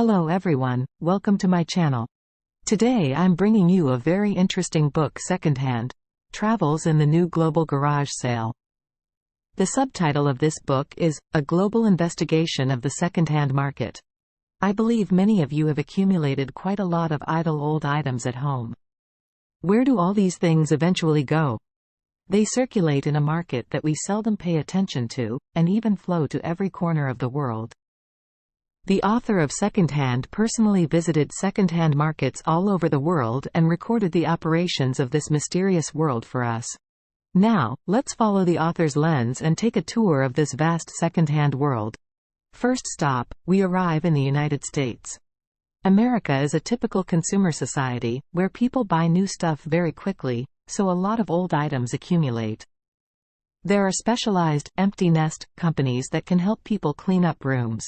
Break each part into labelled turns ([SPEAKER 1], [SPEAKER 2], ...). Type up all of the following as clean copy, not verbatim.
[SPEAKER 1] Hello everyone, welcome to my channel. Today I'm bringing you a very interesting book, Secondhand: Travels in the New Global Garage Sale. The subtitle of this book is A Global Investigation of the Secondhand Market. I believe many of you have accumulated quite a lot of idle old items at home. Where do all these things eventually go? They circulate in a market that we seldom pay attention to, and even flow to every corner of the world. The author of Secondhand personally visited secondhand markets all over the world and recorded the operations of this mysterious world for us. Now, let's follow the author's lens and take a tour of this vast secondhand world. First stop, we arrive in the United States. America is a typical consumer society, where people buy new stuff very quickly, so a lot of old items accumulate. There are specialized, empty nest, companies that can help people clean up rooms.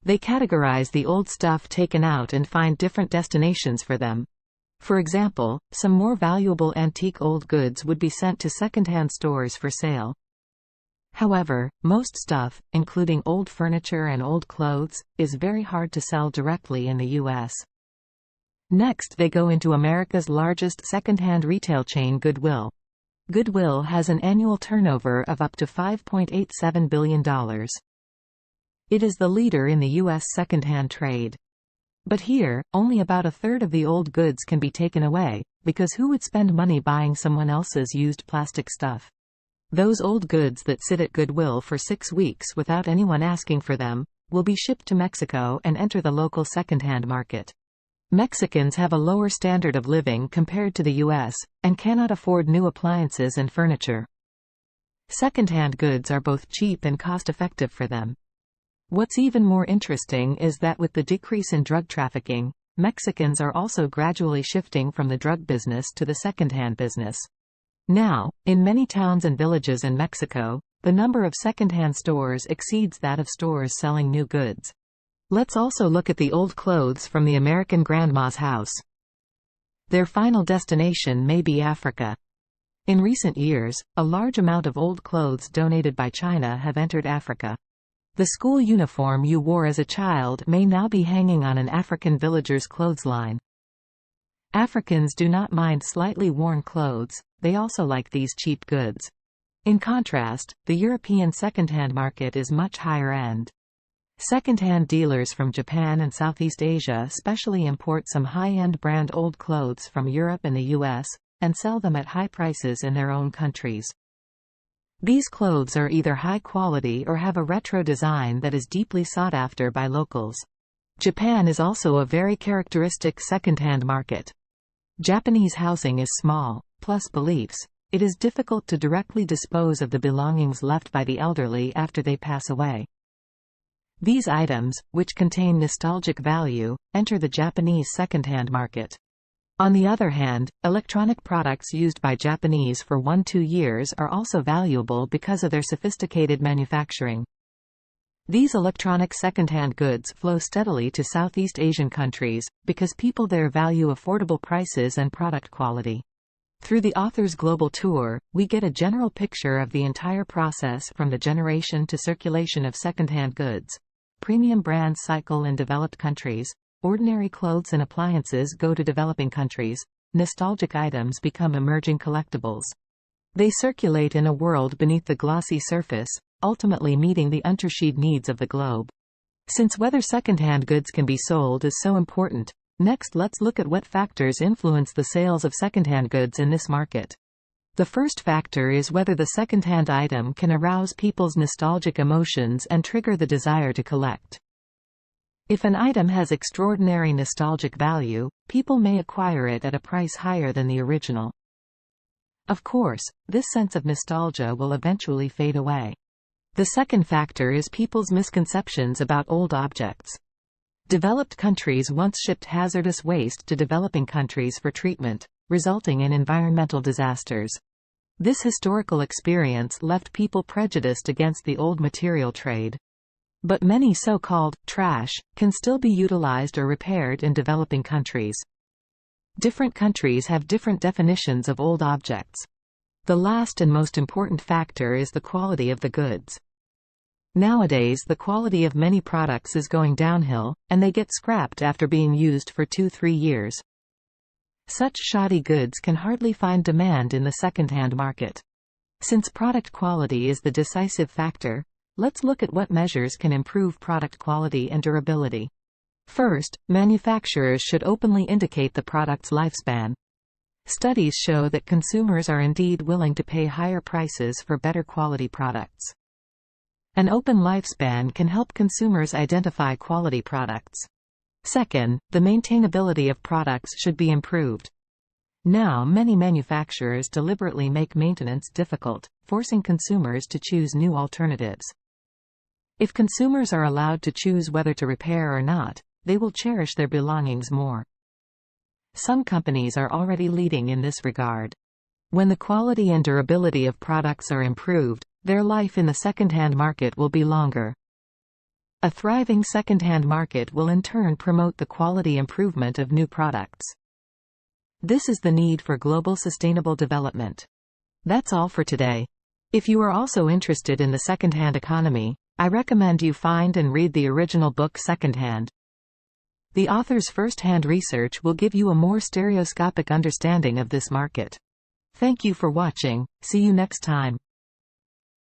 [SPEAKER 1] They categorize the old stuff taken out and find different destinations for them. For example, some more valuable antique old goods would be sent to secondhand stores for sale. However, most stuff, including old furniture and old clothes, is very hard to sell directly in the U.S. Next they go into America's largest secondhand retail chain, Goodwill. Goodwill has an annual turnover of up to $5.87 billion. It is the leader in the U.S. secondhand trade. But here, only about a third of the old goods can be taken away, because who would spend money buying someone else's used plastic stuff? Those old goods that sit at Goodwill for 6 weeks without anyone asking for them, will be shipped to Mexico and enter the local secondhand market. Mexicans have a lower standard of living compared to the U.S., and cannot afford new appliances and furniture. Secondhand goods are both cheap and cost-effective for them. What's even more interesting is that with the decrease in drug trafficking, Mexicans are also gradually shifting from the drug business to the secondhand business. Now, in many towns and villages in Mexico, the number of secondhand stores exceeds that of stores selling new goods. Let's also look at the old clothes from the American grandma's house. Their final destination may be Africa. In recent years, a large amount of old clothes donated by China have entered Africa. The school uniform you wore as a child may now be hanging on an African villager's clothesline. Africans do not mind slightly worn clothes, they also like these cheap goods. In contrast, the European secondhand market is much higher end. Secondhand dealers from Japan and Southeast Asia especially import some high-end brand old clothes from Europe and the US, and sell them at high prices in their own countries. These clothes are either high quality or have a retro design that is deeply sought after by locals. Japan is also a very characteristic secondhand market. Japanese housing is small, plus beliefs. It is difficult to directly dispose of the belongings left by the elderly after they pass away. These items, which contain nostalgic value, enter the Japanese secondhand market. On the other hand, electronic products used by Japanese for 1-2 years are also valuable because of their sophisticated manufacturing. These electronic secondhand goods flow steadily to Southeast Asian countries, because people there value affordable prices and product quality. Through the author's global tour, we get a general picture of the entire process from the generation to circulation of secondhand goods. Premium brands cycle in developed countries. Ordinary clothes and appliances go to developing countries. Nostalgic items become emerging collectibles. They circulate in a world beneath the glossy surface, ultimately meeting the unterschied needs of the globe. Since whether secondhand goods can be sold is so important, next let's look at what factors influence the sales of secondhand goods in this market. The first factor is whether the secondhand item can arouse people's nostalgic emotions and trigger the desire to collect. If an item has extraordinary nostalgic value, people may acquire it at a price higher than the original. Of course, this sense of nostalgia will eventually fade away. The second factor is people's misconceptions about old objects. Developed countries once shipped hazardous waste to developing countries for treatment, resulting in environmental disasters. This historical experience left people prejudiced against the old material trade. But many so-called trash can still be utilized or repaired in developing countries. Different countries have different definitions of old objects. The last and most important factor is the quality of the goods. Nowadays the quality of many products is going downhill, and they get scrapped after being used for 2-3 years. Such shoddy goods can hardly find demand in the second-hand market. Since product quality is the decisive factor, let's look at what measures can improve product quality and durability. First, manufacturers should openly indicate the product's lifespan. Studies show that consumers are indeed willing to pay higher prices for better quality products. An open lifespan can help consumers identify quality products. Second, the maintainability of products should be improved. Now many manufacturers deliberately make maintenance difficult, forcing consumers to choose new alternatives. If consumers are allowed to choose whether to repair or not, they will cherish their belongings more. Some companies are already leading in this regard. When the quality and durability of products are improved, their life in the second-hand market will be longer. A thriving second-hand market will in turn promote the quality improvement of new products. This is the need for global sustainable development. That's all for today. If you are also interested in the second-hand economy, I recommend you find and read the original book Secondhand. The author's first-hand research will give you a more stereoscopic understanding of this market. Thank you for watching. See you next time.